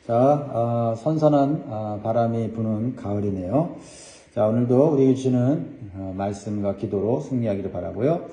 자, 선선한 바람이 부는 가을이네요. 자, 오늘도 우리에게 주시는 말씀과 기도로 승리하기를 바라고요.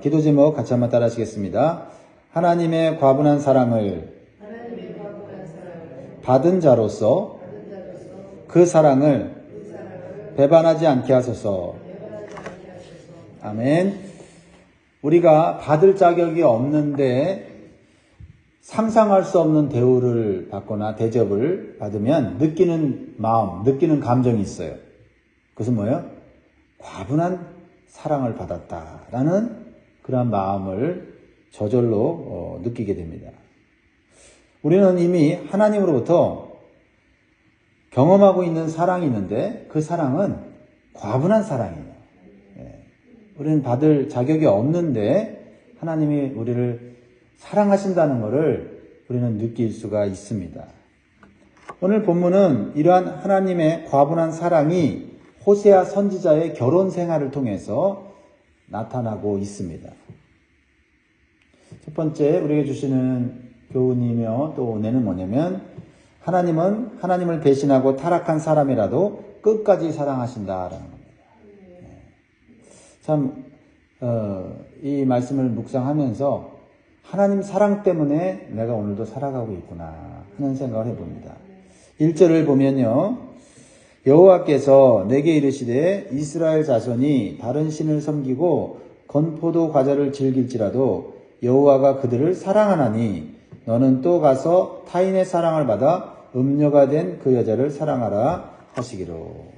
기도 제목 같이 한번 따라 하시겠습니다. 하나님의 과분한 사랑을 받은 자로서 그 사랑을 배반하지 않게 하소서. 아멘. 우리가 받을 자격이 없는데 상상할 수 없는 대우를 받거나 대접을 받으면 느끼는 마음, 느끼는 감정이 있어요. 그것은 뭐예요? 과분한 사랑을 받았다라는 그러한 마음을 저절로 느끼게 됩니다. 우리는 이미 하나님으로부터 경험하고 있는 사랑이 있는데 그 사랑은 과분한 사랑이에요. 우리는 받을 자격이 없는데 하나님이 우리를 사랑하신다는 것을 우리는 느낄 수가 있습니다. 오늘 본문은 이러한 하나님의 과분한 사랑이 호세아 선지자의 결혼 생활을 통해서 나타나고 있습니다. 첫 번째 우리에게 주시는 교훈이며 또 은혜는 뭐냐면 하나님은 하나님을 배신하고 타락한 사람이라도 끝까지 사랑하신다라는 겁니다. 참 이 말씀을 묵상하면서 하나님 사랑 때문에 내가 오늘도 살아가고 있구나 하는 생각을 해봅니다. 1절을 보면요. 여호와께서 내게 이르시되 이스라엘 자손이 다른 신을 섬기고 건포도 과자를 즐길지라도 여호와가 그들을 사랑하나니 너는 또 가서 타인의 사랑을 받아 음녀가 된 그 여자를 사랑하라 하시기로.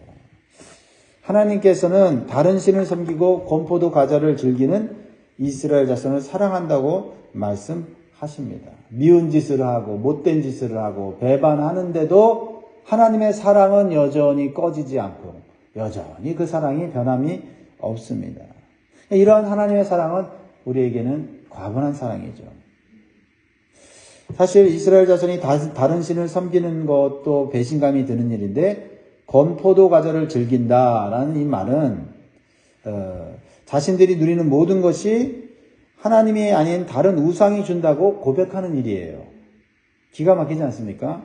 하나님께서는 다른 신을 섬기고 건포도 과자를 즐기는 이스라엘 자손을 사랑한다고 말씀하십니다. 미운 짓을 하고 못된 짓을 하고 배반하는데도 하나님의 사랑은 여전히 꺼지지 않고 여전히 그 사랑이 변함이 없습니다. 이러한 하나님의 사랑은 우리에게는 과분한 사랑이죠. 사실 이스라엘 자손이 다른 신을 섬기는 것도 배신감이 드는 일인데 건포도 과자를 즐긴다라는 이 말은 자신들이 누리는 모든 것이 하나님이 아닌 다른 우상이 준다고 고백하는 일이에요. 기가 막히지 않습니까?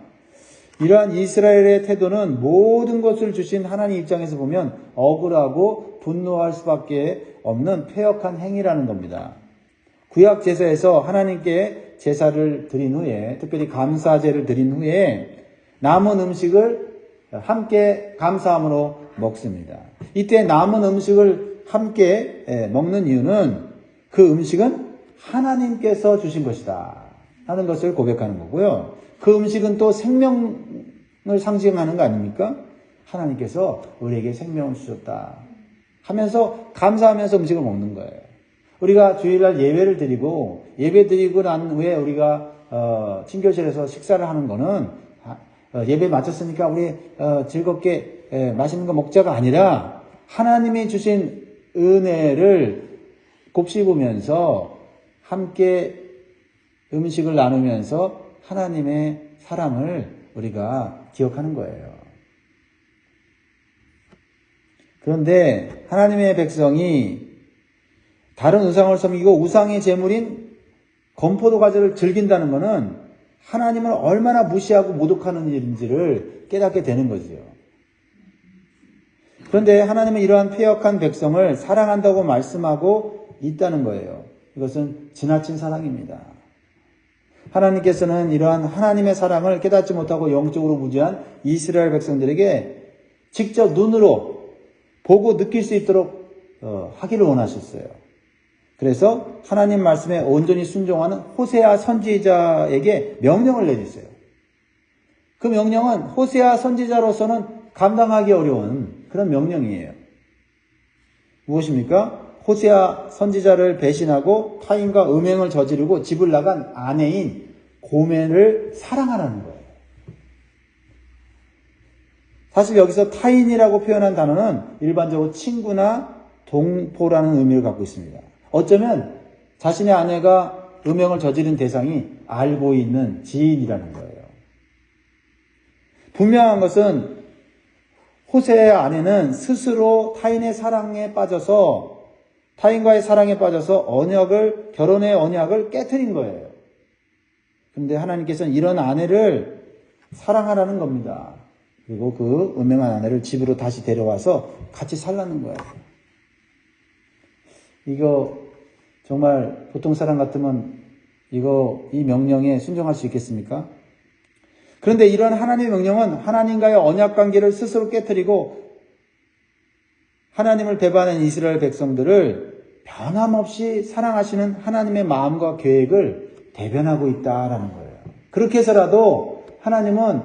이러한 이스라엘의 태도는 모든 것을 주신 하나님 입장에서 보면 억울하고 분노할 수밖에 없는 패역한 행위라는 겁니다. 구약 제사에서 하나님께 제사를 드린 후에 특별히 감사제를 드린 후에 남은 음식을 함께 감사함으로 먹습니다. 이때 남은 음식을 함께 먹는 이유는 그 음식은 하나님께서 주신 것이다 하는 것을 고백하는 거고요. 그 음식은 또 생명을 상징하는 거 아닙니까? 하나님께서 우리에게 생명을 주셨다 하면서 감사하면서 음식을 먹는 거예요. 우리가 주일날 예배를 드리고 예배 드리고 난 후에 우리가 친교실에서 식사를 하는 거는 예배 마쳤으니까 우리 즐겁게 맛있는 거 먹자가 아니라 하나님이 주신 은혜를 곱씹으면서 함께 음식을 나누면서 하나님의 사랑을 우리가 기억하는 거예요. 그런데 하나님의 백성이 다른 우상을 섬기고 우상의 제물인 건포도 과자를 즐긴다는 것은 하나님을 얼마나 무시하고 모독하는 일인지를 깨닫게 되는 거죠. 그런데 하나님은 이러한 패역한 백성을 사랑한다고 말씀하고 있다는 거예요. 이것은 지나친 사랑입니다. 하나님께서는 이러한 하나님의 사랑을 깨닫지 못하고 영적으로 무지한 이스라엘 백성들에게 직접 눈으로 보고 느낄 수 있도록 하기를 원하셨어요. 그래서 하나님 말씀에 온전히 순종하는 호세아 선지자에게 명령을 내주세요. 그 명령은 호세아 선지자로서는 감당하기 어려운 그런 명령이에요. 무엇입니까? 호세아 선지자를 배신하고 타인과 음행을 저지르고 집을 나간 아내인 고멜을 사랑하라는 거예요. 사실 여기서 타인이라고 표현한 단어는 일반적으로 친구나 동포라는 의미를 갖고 있습니다. 어쩌면 자신의 아내가 음행을 저지른 대상이 알고 있는 지인이라는 거예요. 분명한 것은 호세의 아내는 스스로 타인과의 사랑에 빠져서 결혼의 언약을 깨트린 거예요. 그런데 하나님께서는 이런 아내를 사랑하라는 겁니다. 그리고 그 음행한 아내를 집으로 다시 데려와서 같이 살라는 거예요. 이거 정말 보통 사람 같으면 이 명령에 순종할 수 있겠습니까? 그런데 이런 하나님의 명령은 하나님과의 언약 관계를 스스로 깨뜨리고 하나님을 배반한 이스라엘 백성들을 변함없이 사랑하시는 하나님의 마음과 계획을 대변하고 있다라는 거예요. 그렇게 해서라도 하나님은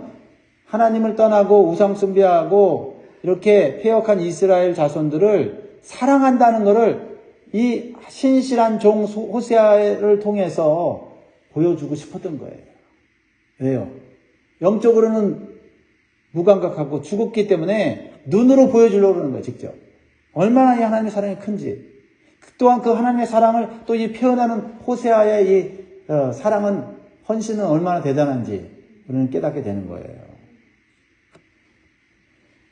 하나님을 떠나고 우상 숭배하고 이렇게 패역한 이스라엘 자손들을 사랑한다는 것을 이 신실한 종 호세아를 통해서 보여주고 싶었던 거예요. 왜요? 영적으로는 무감각하고 죽었기 때문에 눈으로 보여주려고 그러는 거예요, 직접. 얼마나 이 하나님의 사랑이 큰지. 또한 그 하나님의 사랑을 또 이 표현하는 호세아의 이 사랑은, 헌신은 얼마나 대단한지 우리는 깨닫게 되는 거예요.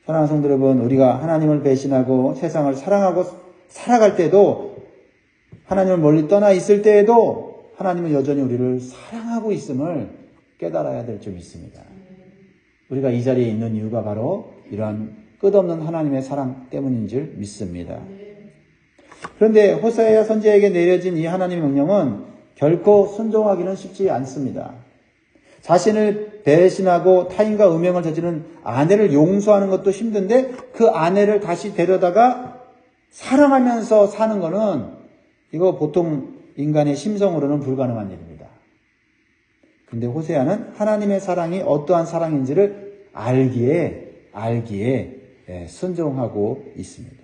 사랑하는 성도 여러분, 우리가 하나님을 배신하고 세상을 사랑하고 살아갈 때도, 하나님을 멀리 떠나 있을 때에도 하나님은 여전히 우리를 사랑하고 있음을 깨달아야 될 점이 있습니다. 우리가 이 자리에 있는 이유가 바로 이러한 끝없는 하나님의 사랑 때문인 줄 믿습니다. 그런데 호세아 선지자에게 내려진 이 하나님의 명령은 결코 순종하기는 쉽지 않습니다. 자신을 배신하고 타인과 음행을 저지른 아내를 용서하는 것도 힘든데 그 아내를 다시 데려다가 사랑하면서 사는 것은 이거 보통 인간의 심성으로는 불가능한 일입니다. 근데 호세아는 하나님의 사랑이 어떠한 사랑인지를 알기에 순종하고 있습니다.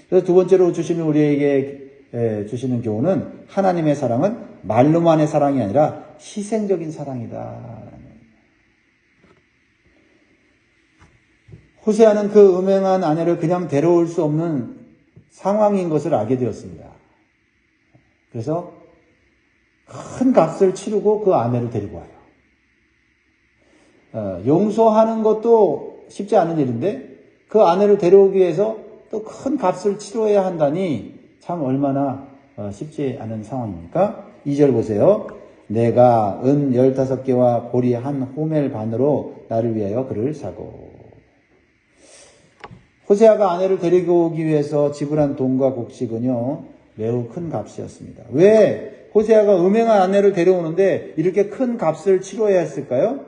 그래서 두 번째로 주시는 우리에게 주시는 교훈은 하나님의 사랑은 말로만의 사랑이 아니라 희생적인 사랑이다. 호세아는 그 음행한 아내를 그냥 데려올 수 없는 상황인 것을 알게 되었습니다. 그래서 큰 값을 치르고 그 아내를 데리고 와요. 용서하는 것도 쉽지 않은 일인데 그 아내를 데려오기 위해서 또 큰 값을 치러야 한다니 참 얼마나 쉽지 않은 상황입니까? 2절 보세요. 내가 은 15개와 보리 한 호멜 반으로 나를 위하여 그를 사고. 호세아가 아내를 데리고 오기 위해서 지불한 돈과 곡식은요 매우 큰 값이었습니다. 왜 호세아가 음행한 아내를 데려오는데 이렇게 큰 값을 치러야 했을까요?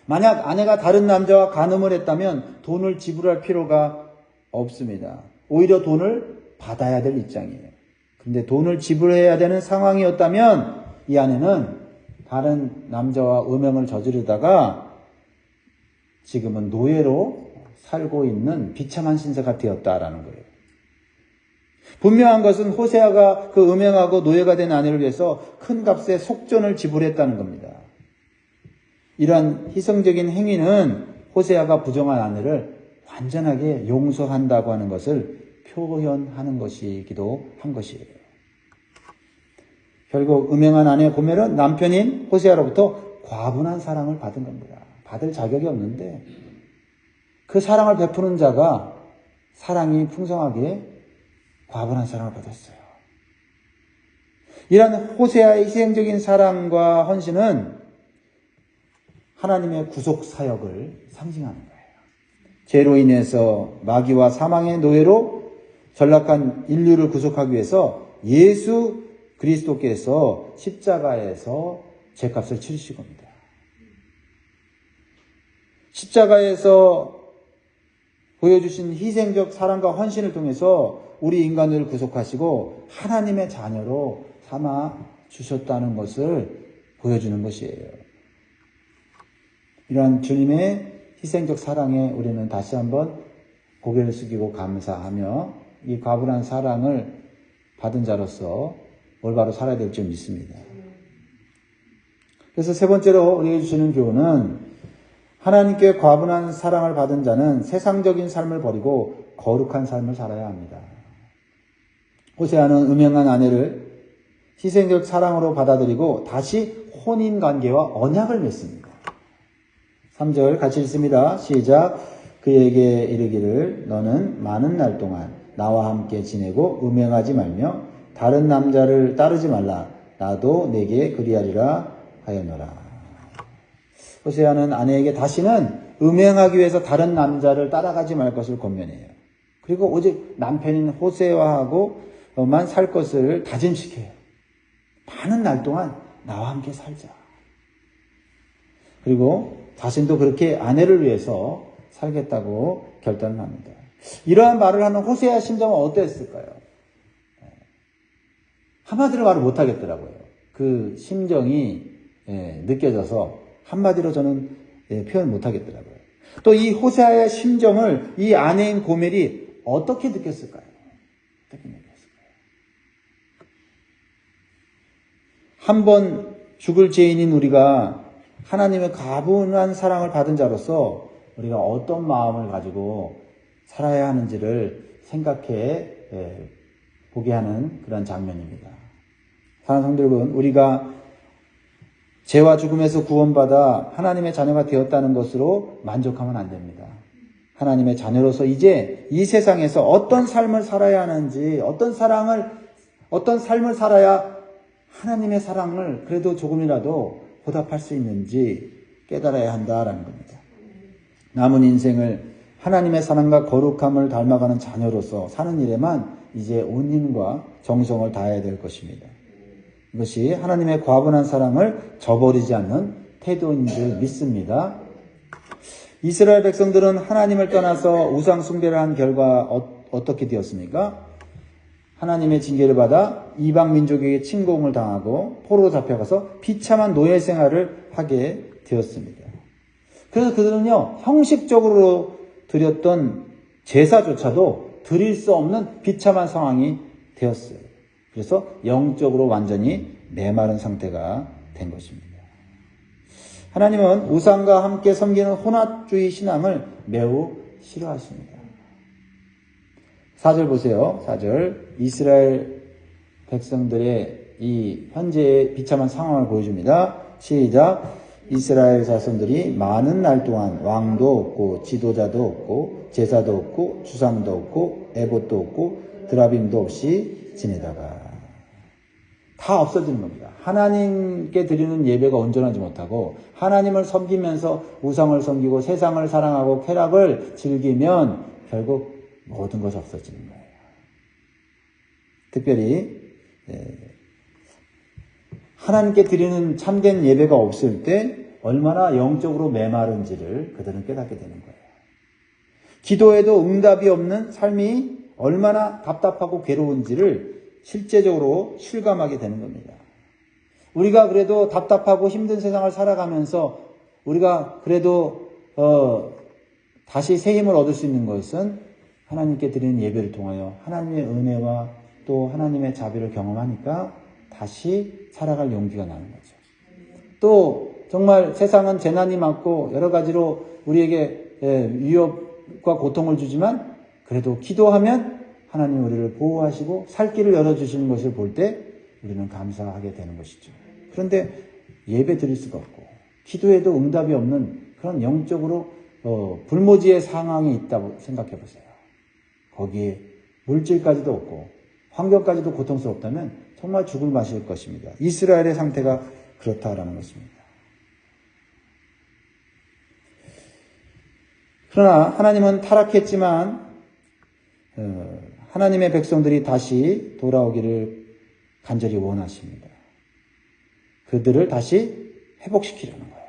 만약 아내가 다른 남자와 간음을 했다면 돈을 지불할 필요가 없습니다. 오히려 돈을 받아야 될 입장이에요. 그런데 돈을 지불해야 되는 상황이었다면 이 아내는 다른 남자와 음행을 저지르다가 지금은 노예로 살고 있는 비참한 신세가 되었다라는 거예요. 분명한 것은 호세아가 그 음행하고 노예가 된 아내를 위해서 큰 값의 속전을 지불했다는 겁니다. 이러한 희생적인 행위는 호세아가 부정한 아내를 완전하게 용서한다고 하는 것을 표현하는 것이기도 한 것이에요. 결국 음행한 아내 고멜은 남편인 호세아로부터 과분한 사랑을 받은 겁니다. 받을 자격이 없는데 그 사랑을 베푸는 자가 사랑이 풍성하게 과분한 사랑을 받았어요. 이런 호세아의 희생적인 사랑과 헌신은 하나님의 구속 사역을 상징하는 거예요. 죄로 인해서 마귀와 사망의 노예로 전락한 인류를 구속하기 위해서 예수 그리스도께서 십자가에서 죄값을 치르신 겁니다. 십자가에서 보여주신 희생적 사랑과 헌신을 통해서 우리 인간을 구속하시고 하나님의 자녀로 삼아 주셨다는 것을 보여주는 것이에요. 이러한 주님의 희생적 사랑에 우리는 다시 한번 고개를 숙이고 감사하며 이 과분한 사랑을 받은 자로서 올바로 살아야 될 줄 믿습니다. 그래서 세 번째로 우리에게 주시는 교훈은 하나님께 과분한 사랑을 받은 자는 세상적인 삶을 버리고 거룩한 삶을 살아야 합니다. 호세아는 음행한 아내를 희생적 사랑으로 받아들이고 다시 혼인관계와 언약을 맺습니다. 3절 같이 읽습니다. 시작. 그에게 이르기를 너는 많은 날 동안 나와 함께 지내고 음행하지 말며 다른 남자를 따르지 말라. 나도 내게 그리하리라 하였노라. 호세아는 아내에게 다시는 음행하기 위해서 다른 남자를 따라가지 말 것을 권면해요. 그리고 오직 남편인 호세아하고만 살 것을 다짐시켜요. 많은 날 동안 나와 함께 살자. 그리고 자신도 그렇게 아내를 위해서 살겠다고 결단을 합니다. 이러한 말을 하는 호세아 심정은 어땠을까요? 한마디로 말을 못하겠더라고요. 그 심정이 느껴져서 한마디로 저는 표현 못하겠더라고요. 또 이 호세아의 심정을 이 아내인 고멜이 어떻게 느꼈을까요? 어떻게 느꼈을까요? 한 번 죽을 죄인인 우리가 하나님의 가분한 사랑을 받은 자로서 우리가 어떤 마음을 가지고 살아야 하는지를 생각해 보게 하는 그런 장면입니다. 사랑하는 성도 여러분, 우리가 죄와 죽음에서 구원받아 하나님의 자녀가 되었다는 것으로 만족하면 안 됩니다. 하나님의 자녀로서 이제 이 세상에서 어떤 삶을 살아야 하는지, 어떤 삶을 살아야 하나님의 사랑을 그래도 조금이라도 보답할 수 있는지 깨달아야 한다라는 겁니다. 남은 인생을 하나님의 사랑과 거룩함을 닮아가는 자녀로서 사는 일에만 이제 온 힘과 정성을 다해야 될 것입니다. 이것이 하나님의 과분한 사랑을 저버리지 않는 태도인 줄 믿습니다. 이스라엘 백성들은 하나님을 떠나서 우상 숭배를 한 결과 어떻게 되었습니까? 하나님의 징계를 받아 이방 민족에게 침공을 당하고 포로로 잡혀가서 비참한 노예 생활을 하게 되었습니다. 그래서 그들은요, 형식적으로 드렸던 제사조차도 드릴 수 없는 비참한 상황이 되었어요. 그래서 영적으로 완전히 메마른 상태가 된 것입니다. 하나님은 우상과 함께 섬기는 혼합주의 신앙을 매우 싫어하십니다. 4절 보세요. 4절. 이스라엘 백성들의 이 현재의 비참한 상황을 보여줍니다. 시작. 이스라엘 자손들이 많은 날 동안 왕도 없고 지도자도 없고 제사도 없고 주상도 없고 에봇도 없고 드라빔도 없이 지내다가 다 없어지는 겁니다. 하나님께 드리는 예배가 온전하지 못하고 하나님을 섬기면서 우상을 섬기고 세상을 사랑하고 쾌락을 즐기면 결국 모든 것이 없어지는 거예요. 특별히 하나님께 드리는 참된 예배가 없을 때 얼마나 영적으로 메마른지를 그들은 깨닫게 되는 거예요. 기도에도 응답이 없는 삶이 얼마나 답답하고 괴로운지를 실제적으로 실감하게 되는 겁니다. 우리가 그래도 답답하고 힘든 세상을 살아가면서 우리가 그래도 다시 새 힘을 얻을 수 있는 것은 하나님께 드리는 예배를 통하여 하나님의 은혜와 또 하나님의 자비를 경험하니까 다시 살아갈 용기가 나는 거죠. 또 정말 세상은 재난이 많고 여러 가지로 우리에게 위협과 고통을 주지만 그래도 기도하면 하나님 우리를 보호하시고 살 길을 열어주시는 것을 볼 때 우리는 감사하게 되는 것이죠. 그런데 예배 드릴 수가 없고 기도에도 응답이 없는 그런 영적으로 불모지의 상황이 있다고 생각해 보세요. 거기에 물질까지도 없고 환경까지도 고통스럽다면 정말 죽을 맛일 것입니다. 이스라엘의 상태가 그렇다라는 것입니다. 그러나 하나님은 타락했지만 하나님의 백성들이 다시 돌아오기를 간절히 원하십니다. 그들을 다시 회복시키려는 거예요.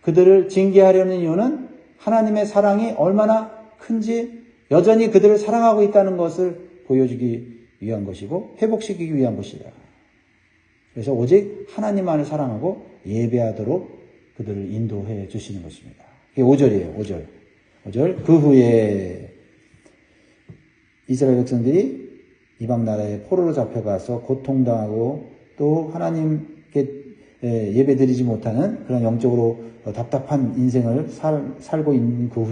그들을 징계하려는 이유는 하나님의 사랑이 얼마나 큰지 여전히 그들을 사랑하고 있다는 것을 보여주기 위한 것이고 회복시키기 위한 것이다. 그래서 오직 하나님만을 사랑하고 예배하도록 그들을 인도해 주시는 것입니다. 이게 5절이에요. 5절. 그 후에 이스라엘 백성들이 이방 나라에 포로로 잡혀가서 고통당하고 또 하나님께 예배드리지 못하는 그런 영적으로 답답한 인생을 살고 있는 그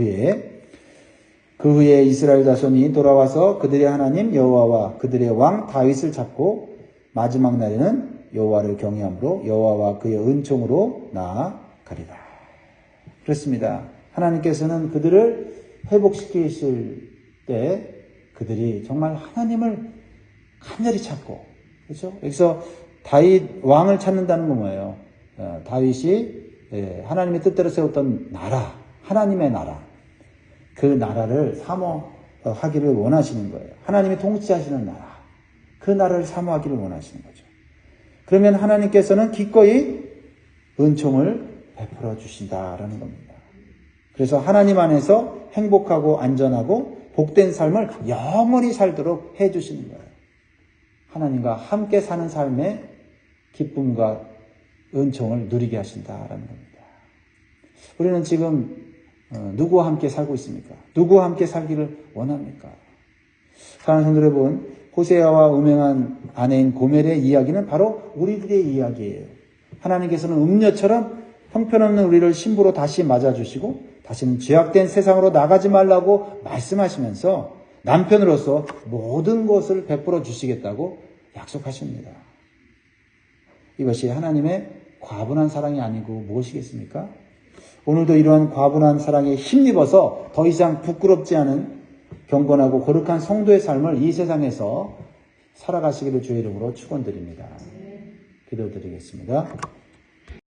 후에 이스라엘 자손이 돌아와서 그들의 하나님 여호와와 그들의 왕 다윗을 찾고 마지막 날에는 여호와를 경외함으로 여호와와 그의 은총으로 나아가리라. 그렇습니다. 하나님께서는 그들을 회복시키실 때 그들이 정말 하나님을 간절히 찾고, 그렇죠? 여기서 다윗 왕을 찾는다는 건 뭐예요? 다윗이 하나님의 뜻대로 세웠던 나라, 하나님의 나라, 그 나라를 사모하기를 원하시는 거예요. 하나님이 통치하시는 나라, 그 나라를 사모하기를 원하시는 거죠. 그러면 하나님께서는 기꺼이 은총을 베풀어 주신다라는 겁니다. 그래서 하나님 안에서 행복하고 안전하고 복된 삶을 영원히 살도록 해주시는 거예요. 하나님과 함께 사는 삶의 기쁨과 은총을 누리게 하신다라는 겁니다. 우리는 지금 누구와 함께 살고 있습니까? 누구와 함께 살기를 원합니까? 사랑하는 성도 여러분, 호세아와 음행한 아내인 고멜의 이야기는 바로 우리들의 이야기예요. 하나님께서는 음녀처럼 형편없는 우리를 신부로 다시 맞아주시고 다시는 죄악된 세상으로 나가지 말라고 말씀하시면서 남편으로서 모든 것을 베풀어 주시겠다고 약속하십니다. 이것이 하나님의 과분한 사랑이 아니고 무엇이겠습니까? 오늘도 이러한 과분한 사랑에 힘입어서 더 이상 부끄럽지 않은 경건하고 거룩한 성도의 삶을 이 세상에서 살아가시기를 주의 이름으로 축원드립니다. 기도드리겠습니다.